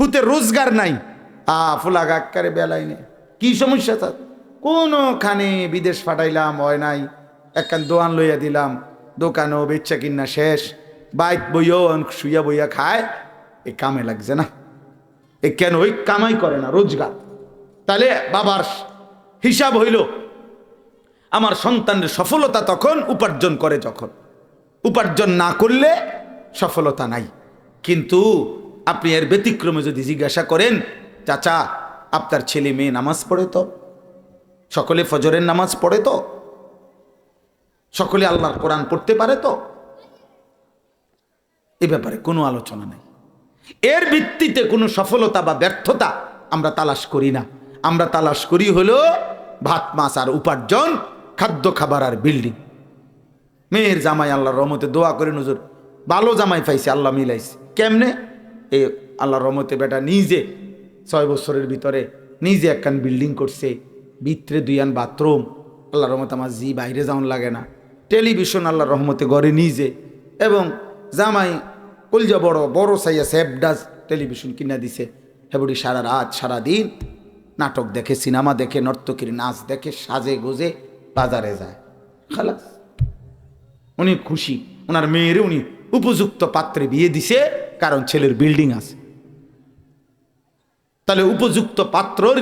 পুতের রোজগার নাই, ফুলা গাক্কারে বেলাই নেই, কি সমস্যা তার? কোনোখানে বিদেশ পাঠাইলাম হয় নাই, একখান দোয়ান লইয়া দিলাম, দোকানও বেচা কিনা শেষ, বাইক বইও শুইয়া বইয়া খায়, এ কামে লাগছে না। এ কেন ওই কামাই করে না, রোজগার? তাহলে বাবার হিসাব হইল আমার সন্তানের সফলতা তখন উপার্জন করে, যখন উপার্জন না করলে সফলতা নাই। কিন্তু আপনি এর ব্যতিক্রমে যদি জিজ্ঞাসা করেন, চাচা আপনার ছেলে মেয়ে নামাজ পড়ে তো? সকলে ফজরের নামাজ পড়ে তো? সকলে আল্লাহর কোরআন পড়তে পারে তো? এ ব্যাপারে কোনো আলোচনা নাই। এর ভিত্তিতে কোনো সফলতা বা ব্যর্থতা আমরা তালাশ করি না। আমরা তালাশ করি হলো ভাত মাছ আর উপার্জন, খাদ্য খাবার আর বিল্ডিং। মেয়ের জামাই আল্লাহর রহমতে দোয়া করে হুজুর ভালো জামাই পাইছে, আল্লাহ মিলাইছে। কেমনে? এই আল্লাহর রহমতে বেটা নিজে 6 বছরের ভিতরে নিজে একখান বিল্ডিং করছে, ভিতরে 2 বাথরুম। আল্লাহর রহমতে আমার জি বাইরে যাওয়ান লাগে না, টেলিভিশন আল্লাহর রহমতে ঘরে নিজে, এবং জামাই কলজা বড় বড় সাইয়া সেবডাজ টেলিভিশন কিনা দিছে। হেবুড়ি সারা রাত সারা দিন নাটক দেখে, সিনেমা দেখে, নর্তকীর নাচ দেখে, সাজে গোজে বাজারে যায়, খালাস। উনি খুশি, ওনার মেয়ের উনি উপযুক্ত পাত্রে বিয়ে দিছে, কারণ ছেলের বিল্ডিং আছে। তাহলে উপযুক্ত পাত্রর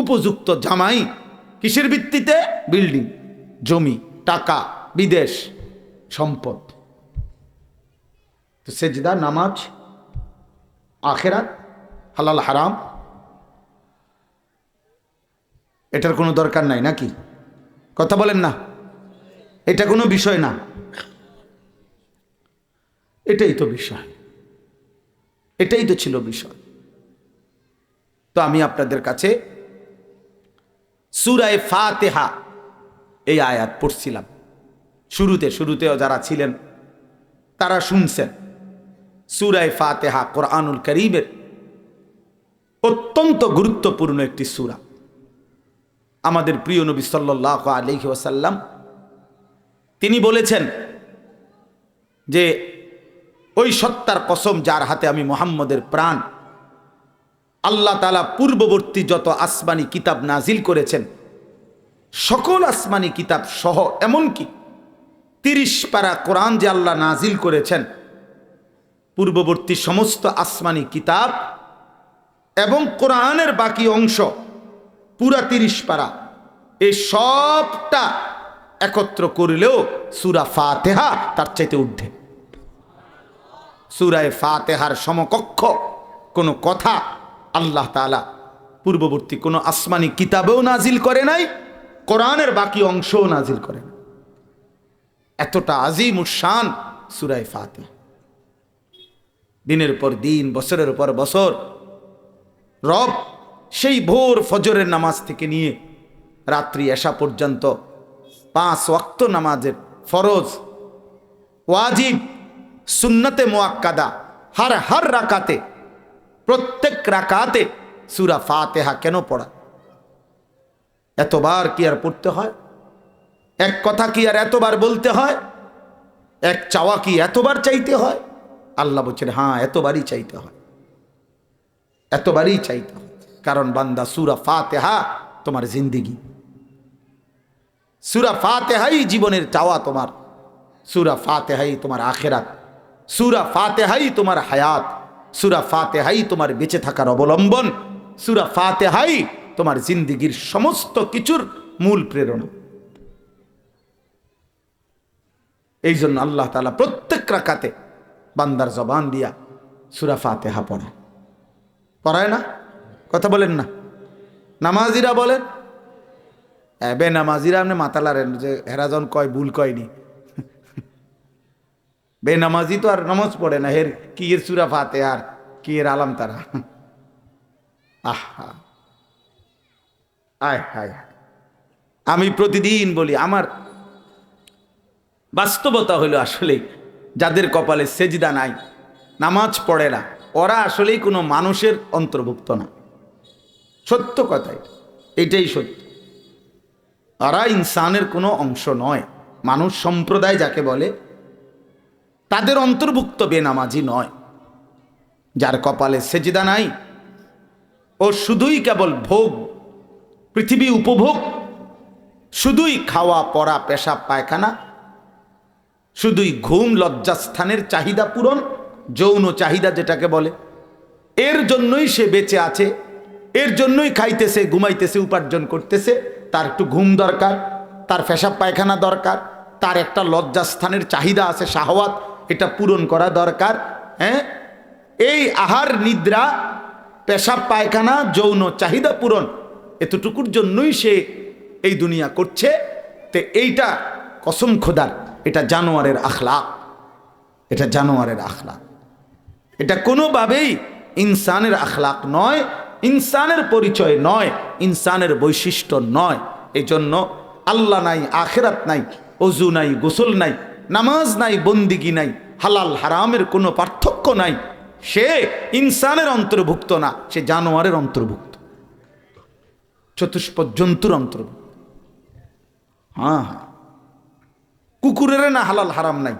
উপযুক্ত জামাই কিসের ভিত্তিতে? বিল্ডিং, জমি, টাকা, বিদেশ, সম্পদ। তো সেজদা, নামাজ, আখেরাত, হালাল হারাম, এটার কোনো দরকার নাই নাকি? কথা বলেন না? এটা কোনো বিষয় না, এটাই তো বিষয়, এটাই তো ছিল বিষয়। তো আমি আপনাদের কাছে সূরা ফাতিহা এই আয়াত পড়ছিলাম। শুরুতেও যারা ছিলেন তারা শুনছেন। সূরা ফাতিহা কোরআনুল কারীমের অত্যন্ত গুরুত্বপূর্ণ একটি সূরা। আমাদের প্রিয় নবী সাল্লাল্লাহু আলাইহি ওয়াসাল্লাম তিনি বলেছেন যে ওই সত্তার কসম যার হাতে আমি মুহাম্মদের প্রাণ, আল্লাহ তাআলা পূর্ববর্তী যত আসমানি কিতাব নাজিল করেছেন, সকল আসমানি কিতাব সহ এমনকি 30 পারা কোরআন যে আল্লাহ নাজিল করেছেন, পূর্ববর্তী সমস্ত আসমানি কিতাব এবং কোরআনের বাকি অংশ পুরা 30 পারা, এই সবটা একত্র করলেও সূরা ফাতিহা তার চাইতে ঊর্ধ্বে। সূরা ফাতিহার সমকক্ষ কোনো কথা আল্লাহ তাআলা পূর্ববর্তী কোনো আসমানি কিতাবেও নাজিল করে নাই, কোরআনের বাকি অংশও নাজিল করে না। এতটা আজিমুশ শান সূরা ফাতিহা। দিনের পর দিন, বছরের পর বছর রব সেই ভোর ফজরের নামাজ থেকে নিয়ে রাত্রি এশা পর্যন্ত 5 ওয়াক্ত নামাজের ফরজ, ওয়াজিব, সুন্নতে মুআক্কাদা হর রাকাতে, প্রত্যেক রাকাতে সূরা ফাতিহা কেন পড়া? এতবার কি আর পড়তে হয়? এক কথা কি আর এতবার বলতে হয়? এক চাওয়া কি এতবার চাইতে হয়? আল্লাহ বলছেন হ্যাঁ, এতবারই চাইতে হয়, এতবারই চাইতে হয়। কারণ বান্দা, সূরা ফাতিহা তোমার জিন্দেগি, সূরা ফাতিহাই জীবনের চাওয়া তোমার, সূরা ফাতিহাই তোমার আখিরাত, সূরা ফাতিহাই তোমার হায়াত, সূরা ফাতিহাই তোমার বেঁচে থাকার অবলম্বন, সূরা ফাতিহাই তোমার জিন্দেগির সমস্ত কিছুর মূল প্রেরণা। এই জন্য আল্লাহ তাআলা প্রত্যেক রাকাতে বান্দার জবান দিয়া সূরা ফাতিহা পড়ায় না? কথা বলেন না? নামাজিরা বলেন, বে নামাজিরা আপনি মাতালারেন যে হেরাজন কয় ভুল কয়নি। বে নামাজি তো আর নামাজ পড়ে না, হের কি এর সূরা ফাতিহা আর কি এর আলাম তারা। আহা, আয় হায়। আমি প্রতিদিন বলি, আমার বাস্তবতা হলো আসলে যাদের কপালে সেজদা নাই, নামাজ পড়ে না, ওরা আসলেই কোনো মানুষের অন্তর্ভুক্ত না। সত্য কথাই, এটাই সত্য। ওরা ইনসানের কোনো অংশ নয়। মানুষ সম্প্রদায় যাকে বলে তাদের অন্তর্ভুক্ত বেনামাজি নয়। যার কপালে সেজদা নাই, ও শুধুই কেবল ভোগ, পৃথিবী উপভোগ, শুধুই খাওয়া পড়া পেশাব পায়খানা, শুধুই ঘুম, লজ্জাস্থানের চাহিদা পূরণ, যৌন চাহিদা যেটাকে বলে, এর জন্যই সে বেঁচে আছে, এর জন্যই খাইতেছে, ঘুমাইতেছে, উপার্জন করতেছে। তার একটু ঘুম দরকার, তার পেশাব পায়খানা দরকার, তার একটা লজ্জাস্থানের চাহিদা আছে, শাহওয়াত, এটা পূরণ করা দরকার। হ্যাঁ, এই আহার নিদ্রা, পেশাব পায়খানা, যৌন চাহিদা পূরণ, এতটুকুর জন্যই সে এই দুনিয়া করছে। তো এইটা কসম খোদার, এটা জানোয়ারের আখলাক, এটা জানোয়ারের আখলাক, এটা কোনোভাবেই ইনসানের আখলাক নয়, ইনসানের পরিচয় নয়, ইনসানের বৈশিষ্ট্য নয়। এই জন্য আল্লাহ নাই, আখেরাত নাই, অজু নাই, গোসল নাই, নামাজ নাই, বন্দিগি নাই, হালাল হারামের কোনো পার্থক্য নাই, সে ইনসানের অন্তর্ভুক্ত না, সে জানোয়ারের অন্তর্ভুক্ত, চতুষ্পদ জন্তুর অন্তর্ভুক্ত। হ্যাঁ হ্যাঁ, কুকুরের না হালাল হারাম নাই,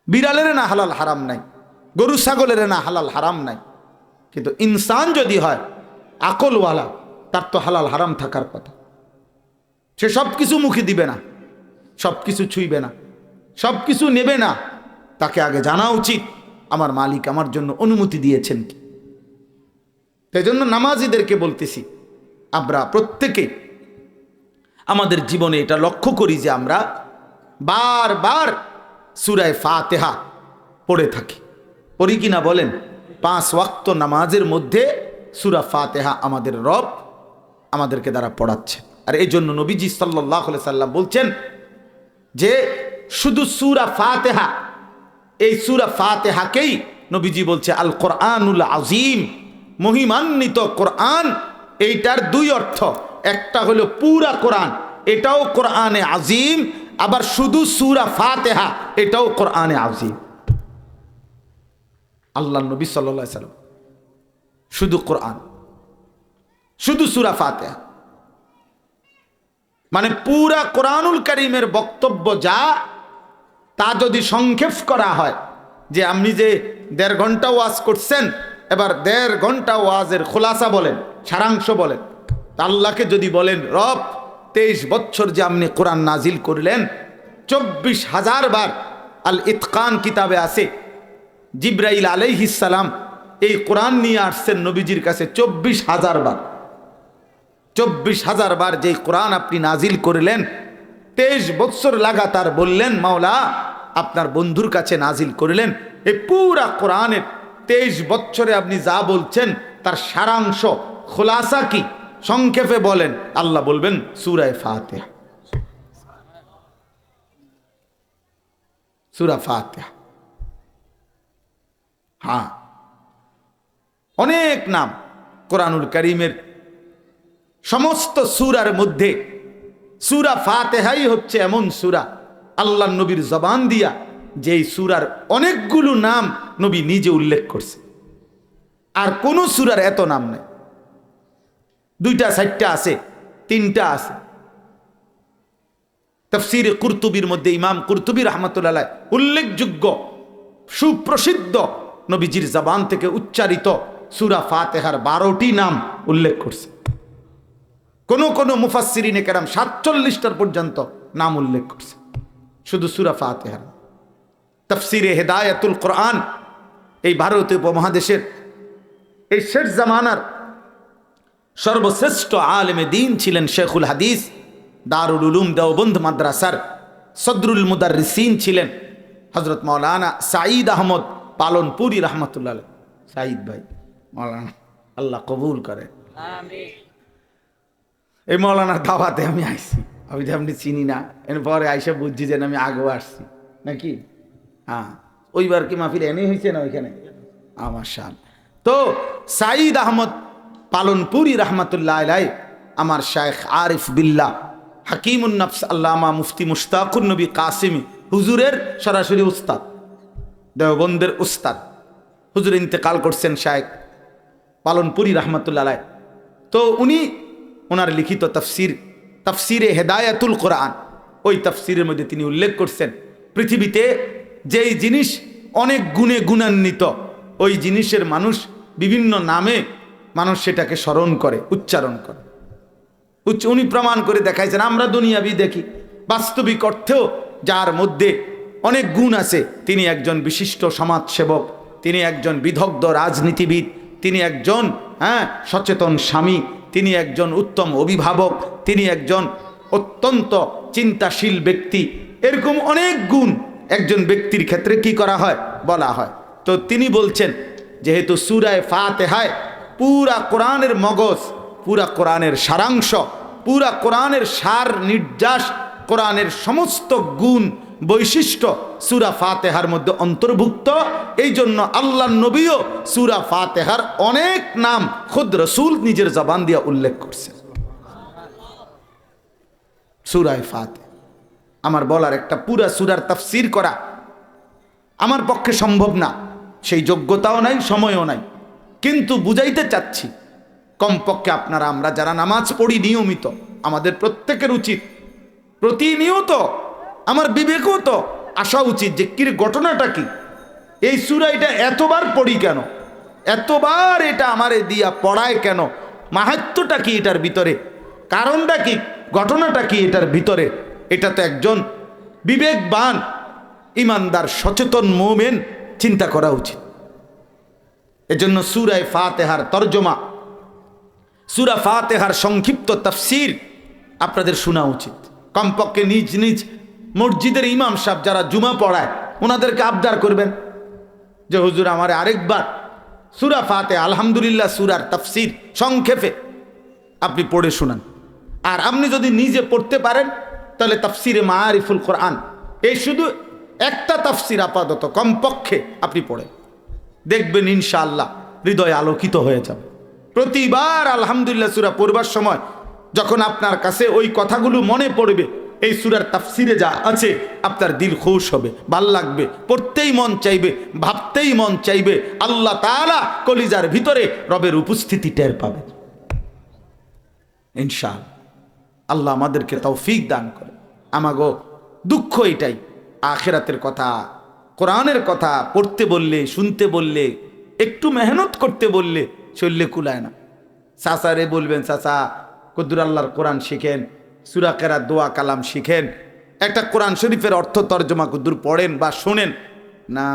বিড়ালের না হালাল হারাম নাই, গরু ছাগলের না হালাল হারাম নাই, কিন্তু ইনসান যদি হয় আকলওয়ালা, তার তো হালাল হারাম থাকার কথা। সে সব কিছু মুখে দিবে না, সব কিছু ছুঁইবে না, সব কিছু নেবে না। তাকে আগে জানা উচিত আমার মালিক আমার জন্য অনুমতি দিয়েছেন কি। সেই জন্য নামাজিদেরকে বলতেছি, আমরা প্রত্যেকে আমাদের জীবনে এটা লক্ষ্য করি যে আমরা বারবার সূরা ফাতিহা পড়ে থাকি, পড়ি কিনা বলেন? 5 ওয়াক্ত নামাজের মধ্যে সূরা ফাতিহা আমাদের রব আমাদেরকে দ্বারা পড়াচ্ছে। আর এই জন্য নবীজি সাল্লাল্লাহু আলাইহি সাল্লাম বলছেন যে শুধু সূরা ফাতিহা, এই সূরা ফাতিহাকেই নবীজি বলছে আল কোরআনুল আজিম, মহিমান্বিত কোরআন। এইটার 2 অর্থ, একটা হলো পুরা কোরআন, এটাও কোরআনে আজিম, আবার শুধু সূরা ফাতিহা, এটাও কোরআনে আজিম। আল্লাহ নবী সাল্লাল্লাহু আলাইহি সাল্লাম শুধু কোরআন, শুধু সূরা ফাতিহা, মানে পুরা কোরআনুল কারীমের বক্তব্য যা, তা যদি সংক্ষেপ করা হয়, যে আপনি যে 1.5 ঘন্টা ওয়াজ করছেন, এবার 1.5 ঘন্টা ওয়াজের খোলাসা বলেন, সারাংশ বলেন। তা আল্লাহকে যদি বলেন, রব 23 বছর যে আপনি কোরআন নাজিল করলেন, 24,000 বার আল ইতকান কিতাবে আছে, জিব্রাইল আলাইহিস সালাম এই কোরআন নিয়ে আসছেন নবীজির কাছে 24,000 বার। 24,000 বার যেই কোরআন আপনি নাজিল করলেন, 23 বছর লাগাতার বললেন মাওলা আপনার বন্ধুর কাছে নাজিল করলেন, এই পুরা কোরআনের 23 বছরে আপনি যা বলছেন তার সারাংশ, খোলাসা কি, সংক্ষেপে বলেন। আল্লাহ বলবেন সূরা ফাতিহা, সূরা ফাতিহা। হ্যাঁ, অনেক নাম কোরআনুল কারীমের, সমস্ত সূরার মধ্যে সূরা ফাতিহাই হচ্ছে এমন সূরা আল্লাহ নবীর জবান দিয়া, যেই সূরার অনেকগুলো নাম নবী নিজে উল্লেখ করছে। আর কোন সূরার এত নাম নাই, 2টা 4টা আছে, 3টা আছে। তাফসীরে কুরতুবীর মধ্যে ইমাম কুরতুবী রাহমাতুল্লাহ আলাইহি উল্লেখযোগ্য সুপ্রসিদ্ধ নবীজির জবান থেকে উচ্চারিত সূরা ফাতিহার 12টি নাম উল্লেখ করছে। কোন মুফাসসিরিনে কেরাম 47টার পর্যন্ত নাম উল্লেখ করছে শুধু সূরা ফাতিহার। তাফসীরে হিদায়াতুল কোরআন, এই ভারতীয় উপমহাদেশের এই শেষ জামানার সর্বশ্রেষ্ঠ আলেমে দ্বীন ছিলেন শেখুল হাদিস, দারুল উলুম দেওবন্দ মাদ্রাসার সদরুল মুদাররিসিন ছিলেন হযরত মাওলানা সাঈদ আহমদ পালনপুরি রাহমাতুল্লাহ আলাইহি। সাঈদ ভাই মাওলানা, আল্লাহ কবুল করে, আমিন। এই মাওলানার দাওয়াতে আমি আইছি, আমি যে আপনি চিনি না, এরপরে আইসা বুঝছি যে আমি আগেও আসছি নাকি। হ্যাঁ, ওইবার কি মাহফিল এনেই হয়েছে না ওইখানে আমার শান। তো সাঈদ আহমদ পালনপুরি রাহমাতুল্লাহ আলাইহি আমার শায়েখ আরিফ বিল্লাহ হাকিমুন নফস আল্লামা মুফতি মুশতাকুর নবী কাসিমি হুজুরের সরাসরি উস্তাদ, দেওবন্দের উস্তাদ। হুজুর ইন্তেকাল করছেন শায়েখ পালনপুরি রাহমাতুল্লাহ আলাইহি। তো উনি ওনার লিখিত তাফসিরে হিদায়াতুল কোরআন, ওই তাফসিরের মধ্যে তিনি উল্লেখ করছেন পৃথিবীতে যেই জিনিস অনেক গুণে গুণান্বিত, ওই জিনিসের মানুষ বিভিন্ন নামে মানুষ সেটাকে স্মরণ করে, উচ্চারণ করে। উনি প্রমাণ করে দেখাইছেন। আমরা দুনিয়াবি দেখি, বাস্তবিক অর্থেও যার মধ্যে অনেক গুণ আছে, তিনি একজন বিশিষ্ট সমাজসেবক, তিনি একজন বিদগ্ধ রাজনীতিবিদ, তিনি একজন সচেতন স্বামী, তিনি একজন উত্তম অভিভাবক, তিনি একজন অত্যন্ত চিন্তাশীল ব্যক্তি। এরকম অনেক গুণ একজন ব্যক্তির ক্ষেত্রে কি করা হয়, বলা হয়। তো তিনি বলছেন যেহেতু সূরা ফাতিহায় পুরা কোরআনের মগজ, পুরা কোরআনের সারাংশ, পুরা কোরআনের সার নির্যাস, কোরআনের সমস্ত গুণ বৈশিষ্ট্য সূরা ফাতিহার মধ্যে অন্তর্ভুক্ত। এই জন্য আল্লাহর নবীও সূরা ফাতিহার অনেক নাম খুদ রাসূল নিজের জবান দিয়ে উল্লেখ করছে। সূরা ফাতিহা আমার বলার একটা পুরা সূরার তাফসীর করা আমার পক্ষে সম্ভব না, সেই যোগ্যতাও নাই, সময়ও নাই, কিন্তু বুঝাইতে চাচ্ছি কমপক্ষে আপনারা, আমরা যারা নামাজ পড়ি নিয়মিত, আমাদের প্রত্যেকের উচিত প্রতিনিয়ত, আমার বিবেকও তো আসা উচিত যে কির ঘটনাটা কি, এই সূরা এটা এতবার পড়ি কেন, এতবার এটা আমারে দিয়া পড়ায় কেন, মাহাত্ম্যটা কি এটার ভিতরে, কারণটা কি, ঘটনাটা কি এটার ভিতরে। এটা তো একজন বিবেকবান ইমানদার সচেতন মুমিন চিন্তা করা উচিত। এজন্য সূরা ফাতিহার তরজমা, সূরা ফাতিহার সংক্ষিপ্ত তাফসীর আপনাদের শোনা উচিত। কমপক্ষে নিজ নিজ মসজিদের ইমাম সাহেব যারা জুমা পড়ায় ওনাদেরকে আবদার করবেন যে হুজুর আমারে আরেকবার সূরা ফাতিহা আলহামদুলিল্লাহ সূরার তাফসীর সংক্ষেপে আপনি পড়ে শোনান। আর আপনি যদি নিজে পড়তে পারেন তাহলে তাফসিরে মাআরিফুল কোরআন, এই শুধু একটা তাফসির আপাতত কমপক্ষে আপনি পড়েন, দেখবেন ইনশাআল্লাহ হৃদয় আলোকিত হয়ে যাবে। প্রতিবার আলহামদুলিল্লাহ সূরা পড়বার সময় যখন আপনার কাছে ওই কথাগুলো মনে পড়বে, এই সূরার তাফসিরে যা আছে, আপনার দিল খুশ হবে, ভাল লাগবে, পড়তেই মন চাইবে, ভাবতেই মন চাইবে। আল্লাহ তাআলা কলিজার ভিতরে রবের উপস্থিতি টের পাবে ইনশাআল্লাহ। আল্লাহ আমাদেরকে তৌফিক দান করে। আমাগো দুঃখ এটাই, আখিরাতের কথা, কোরআনের কথা পড়তে বললে, শুনতে বললে, একটু মেহনত করতে বললে শরীরে কুলায় না। চাচারে বলবেন চাচা কদ্দুর আল্লাহর কোরআন শিখেন, সূরা কেরাত দোয়া কালাম শিখেন, একটা কোরআন শরীফের অর্থ তর্জমা কদ্দুর পড়েন বা শোনেন না।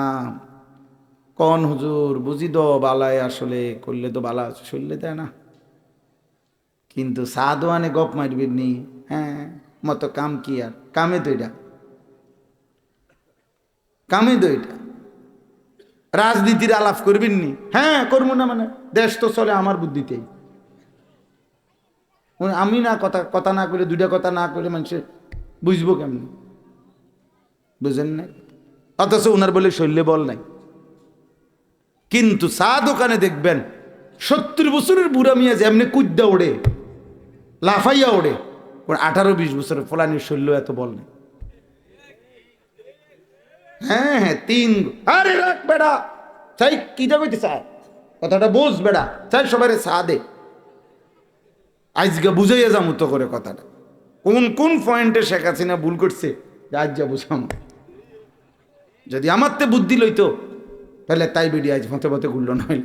কোন হুজুর বুঝি তো বালায়, আসলে করলে তো বালা শরীরে দেয় না, কিন্তু সাদওয়ানে গপ মারবেন নি, হ্যাঁ মতো কাম কি আর, কামে তো এটা, কামে তো এটা, রাজনীতির আলাপ করবেন নি, হ্যাঁ করবো না, মানে দেশ তো চলে আমার বুদ্ধিতেই। আমি না কথা না করে, দুইটা কথা না করে মানুষের বুঝবো কেমন, বুঝেন না? অথচ ওনার বলে শৈল্যে বল নাই। কিন্তু চা দোকানে দেখবেন 70 বছরের বুড়া মিয়া যেমনি কুদ্দা ওড়ে, লাফাইয়া ওড়ে, 18-20 বছরের ফলানির শৈল্য এত বল নেই। হ্যাঁ হ্যাঁ আরে রাখ বেড়া, চাই কিটা কইতে চায়, কথাটা বোঝ বেড়া, চাই সবাই চা দে। আজকে বুঝাইয়া যাম তো করে কথাটা, কোন পয়েন্টে শেখ হাসিনা ভুল করছে আজ যা বুঝাম। যদি আমার তে বুদ্ধি লইতো তাহলে তাই বেরিয়ে আজ ফতে ফতে ঘুরল নইল।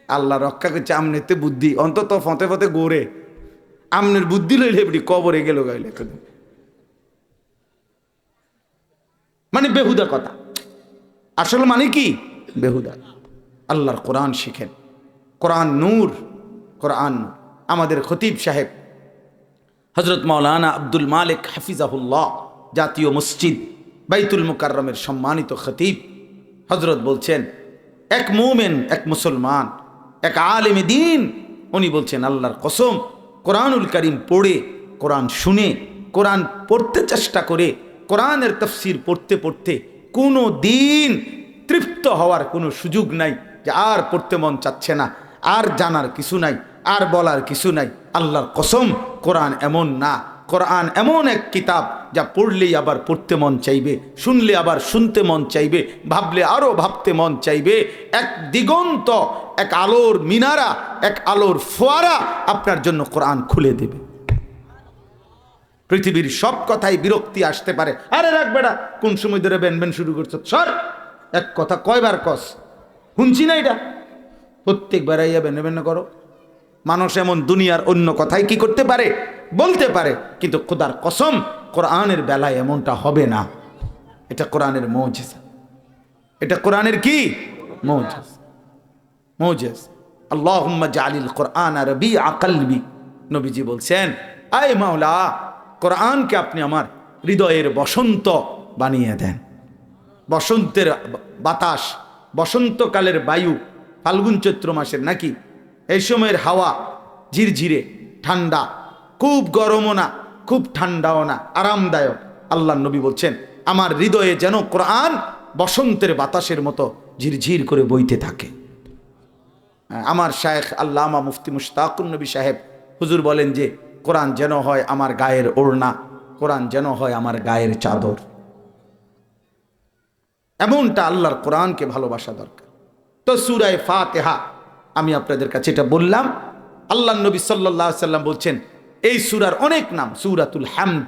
আল্লাহ রক্ষা করছে আমনেতে বুদ্ধি, অন্তত ফতে ফতে গোরে আমনের বুদ্ধি লইলে এমনি কবরে গেল গাইলে, মানে বেহুদা কথা। আসলে মানে কি বেহুদা। আল্লাহর কোরআন শিখেন, কোরআন নূর, কোরআন। আমাদের খতিব সাহেব হজরত মাওলানা আব্দুল মালিক হাফিজাহুল্লাহ, জাতীয় মসজিদ বাইতুল মুকাররমের সম্মানিত খতিব, হজরত বলছেন এক মুমিন, এক মুসলমান, এক আলেমে দ্বীন, উনি বলছেন আল্লাহর কসম, কোরআনুল কারীম পড়ে, কোরআন শুনে, কোরআন পড়তে চেষ্টা করে, কোরআনের তাফসীর পড়তে পড়তে কোনো দিন তৃপ্ত হওয়ার কোনো সুযোগ নাই, যে আর পড়তে মন চাচ্ছে না, আর জানার কিছু নাই, আর বলার কিছু নাই। আল্লাহর কসম, কোরআন এমন না, কোরআন এমন এক কিতাব যা পড়লেই আবার পড়তে মন চাইবে, শুনলে আবার শুনতে মন চাইবে, ভাবলে আরও ভাবতে মন চাইবে। এক দিগন্ত, এক আলোর মিনারা, এক আলোর ফোয়ারা আপনার জন্য কোরআন খুলে দেবে। পৃথিবীর সব কথাই বিরক্তি আসতে পারে, আরে রাখ বেটা, কোন সময় ধরে বেন শুরু করছো, সর, এক কথা কয়বার কস, শুনছি না এটা? প্রত্যেকবার ইয়া বেনে বেনে করো। মানুষ এমন দুনিয়ার অন্য কথাই কি করতে পারে, বলতে পারে, কিন্তু খোদার কসম কোরআনের বেলায় এমনটা হবে না। এটা কোরআনের মুজিজা, এটা কোরআনের কি মুজিজা, মুজিজা। আল্লাহুম্মা জালিল কোরআন রবিআ কলবি। নবীজি বলছেন, আয় মাওলা, কোরআনকে আপনি আমার হৃদয়ের বসন্ত বানিয়ে দেন। বসন্তের বাতাস, বসন্তকালের বায়ু, ফাল্গুন চৈত্র মাসের নাকি, এই সময়ের হাওয়া ঝিরঝিরে ঠান্ডা, খুব গরমও না খুব ঠান্ডাও না, আরামদায়ক। আল্লাহ নবী বলছেন, আমার হৃদয়ে যেন কোরআন বসন্তের বাতাসের মতো ঝিরঝির করে বইতে থাকে। আমার শায়েখ আল্লামা মুফতি মুশতাকুন নবী সাহেব হুজুর বলেন যে, কোরআন যেন হয় আমার গায়ের ওড়না, কোরআন যেন হয় আমার গায়ের চাদর। এমনটা আল্লাহর কোরআনকে ভালোবাসা দরকার। তো সূরা ফাতিহা আমি আপনাদের কাছে এটা বললাম। আল্লাহ নবী সাল্লাল্লাহু আলাইহি সাল্লাম বলছেন, এই সূরার অনেক নাম। সূরাতুল হামদ,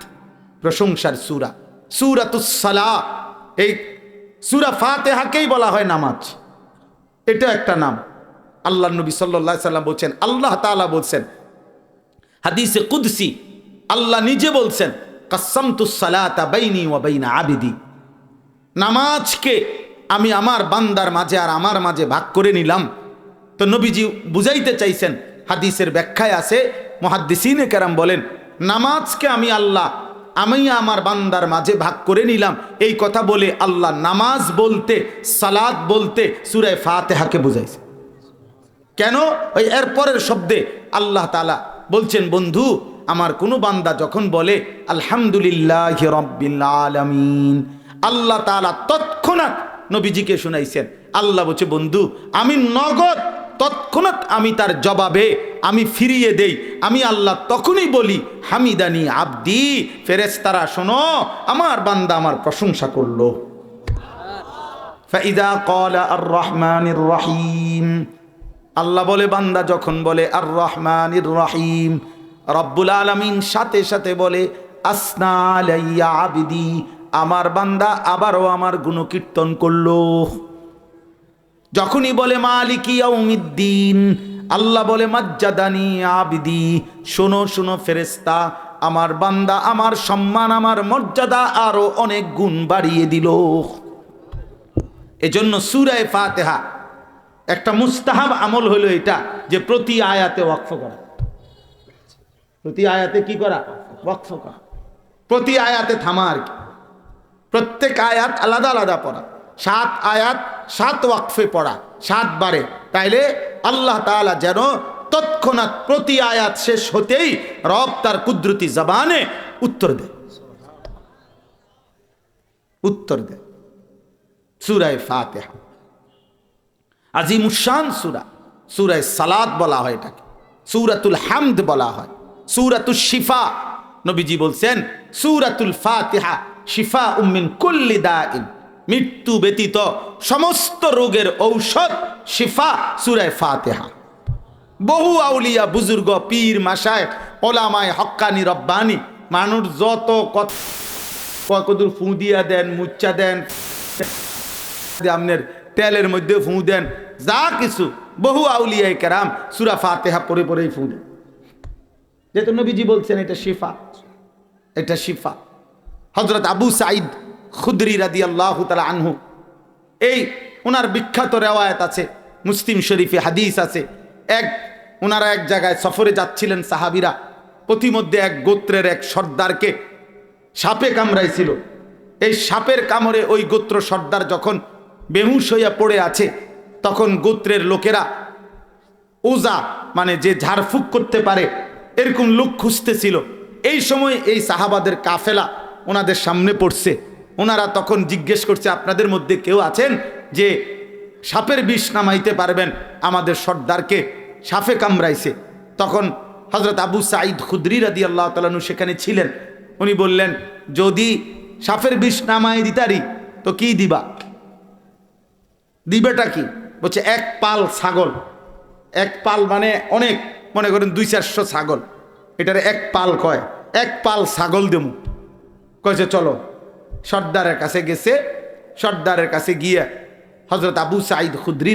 প্রশংসার সূরা। সূরাতুস সালাহ, এই সূরা ফাতিহাকেই বলা হয় নামাজ, এটা একটা নাম। আল্লাহ নবী সাল্লাল্লাহু আলাইহি সাল্লাম বলছেন, আল্লাহ তাআলা বলছেন হাদিসে কুদসি, আল্লাহ নিজে বলছেন, কাসসামতুস সালাতা বাইনি ওয়া বাইনা আবিদি। নামাজকে আমি আমার বান্দার মাঝে আর আমার মাঝে ভাগ করে নিলাম। তো নবীজি বুঝাইতে চাইছেন, হাদিসের ব্যাখ্যায় আছে, মুহাদ্দিসিনে কেরাম বলেন, নামাজকে আমি আল্লাহ আমি আমার বান্দার মাঝে ভাগ করে নিলাম, এই কথা বলে আল্লাহ নামাজ বলতে, সালাত বলতে সূরা ফাতিহাকে বুঝাইছে। কেন? ওই এর পরের শব্দে আল্লাহ তাআলা বলছেন, বন্ধু আমার কোনো বান্দা যখন বলে আলহামদুলিল্লাহি রাব্বিল আলামিন, আল্লাহ তাআলা তৎক্ষণাৎ নবীজিকে শুনাইছেন, আল্লাহ বলছে, বন্ধু আমি নগদ তৎক্ষণাৎ আমি তার জবাবে আমি ফিরিয়ে দেই। আমি আল্লাহ তখনই বলি, হামিদানি আব্দি, ফেরেশতারা শোনো, আমার বান্দা আমার প্রশংসা করলো। ফাইদা ক্বালা আর রহমানির রহিম, আল্লাহ বলে বান্দা যখন বলে আর রহমানির রহিম, রব্বুল আলামিন সাথে সাথে বলে আসনা আলাইয়া আবদি, আমার বান্দা আবারও আমার গুণকীর্তন করলো। যখনই বলে মালিকি ইয়াউমিদ্দিন, আল্লাহ বলে মাজ্জাদানি আবদি, শোনো শোনো ফেরেশতা, আমার বান্দা আমার সম্মান আমার মর্যাদা আরো অনেক গুণ বাড়িয়ে দিল। এজন্য সূরা ফাতিহা একটা মুস্তাহাব আমল হলো এটা, যে প্রতি আয়াতে ওয়াকফ করা। প্রতি আয়াতে কি করা? ওয়াকফ করা। প্রতি আয়াতে থামা আর কি, প্রত্যেক আয়াত আলাদা আলাদা পড়া। 7 আয়াত 7 ওয়াকফে পড়া, 7 বারে। তাইলে আল্লাহ তাআলা যেন তৎক্ষণাৎ প্রতি আয়াত শেষ হতেই রব তার কুদরতি জবানে উত্তর দেয়, উত্তর দেয়। সূরা ফাতিহা আজিমুশান সূরা, সূরা সালাত বলা হয় এটাকে, সূরাতুল হামদ বলা হয়, সূরাতুশ শিফা। নবীজি বলছেন, সূরাতুল ফাতিহা শিফা মিন কুল্লি দাইন, মৃত্যু ব্যতীত সমস্ত রোগের ঔষধ শিফা সূরা ফাতিহা। বহু আউলিয়া বুজুর্গ পীর মাশায়েখ ওলামায়ে হক্কানি রব্বানি মানুষ যত কতদূর ফু দিয়া দেন, মুচ্চা দেন, আপনার তেলের মধ্যে ফু দেন, যা কিছু বহু আউলিয়ায়ে কেরাম সূরা ফাতিহা পড়ে পড়েই ফু দেন। যেহেতু নবীজি বলছেন এটা শিফা, এটা শিফা। হযরত আবু সাঈদ খুদরি রাদিয়াল্লাহু তাআলা আনহু, এই ওনার বিখ্যাত রেওয়ায়াত আছে, মুসলিম শরীফে হাদিস আছে। ওনারা এক জায়গায় সফরে যাচ্ছিলেন সাহাবীরা, প্রতিমধ্যে এক গোত্রের এক সর্দারকে সাপে কামড়াইছিল। এই সাপের কামড়ে ওই গোত্র সর্দার যখন বেহুশ হইয়া পড়ে আছে, তখন গোত্রের লোকেরা ওজা মানে যে ঝাড়ফুঁক করতে পারে এরকম লোক খুঁজতেছিল। এই সময় এই সাহাবাদের কাফেলা ওনাদের সামনে পড়ছে। ওনারা তখন জিজ্ঞেস করছে, আপনাদের মধ্যে কেউ আছেন যে সাপের বিষ নামাইতে পারবেন? আমাদের সর্দারকে সাপে কামড়াইছে। তখন হযরত আবু সাঈদ খুদরি রাদিয়াল্লাহু তাআলা আনহু সেখানে ছিলেন। উনি বললেন, যদি সাপের বিষ নামাই দিতারি তো কি দিবা? দিবেটা কি? বলছে, এক পাল ছাগল। এক পাল মানে অনেক, মনে করেন 200-400 ছাগল, এটার এক পাল কয়, এক পাল ছাগল দেবো। কয়েছে চলো। সর্দারের কাছে গেছে, সর্দারের কাছে গিয়ে হযরত আবু সাঈদ খুদরি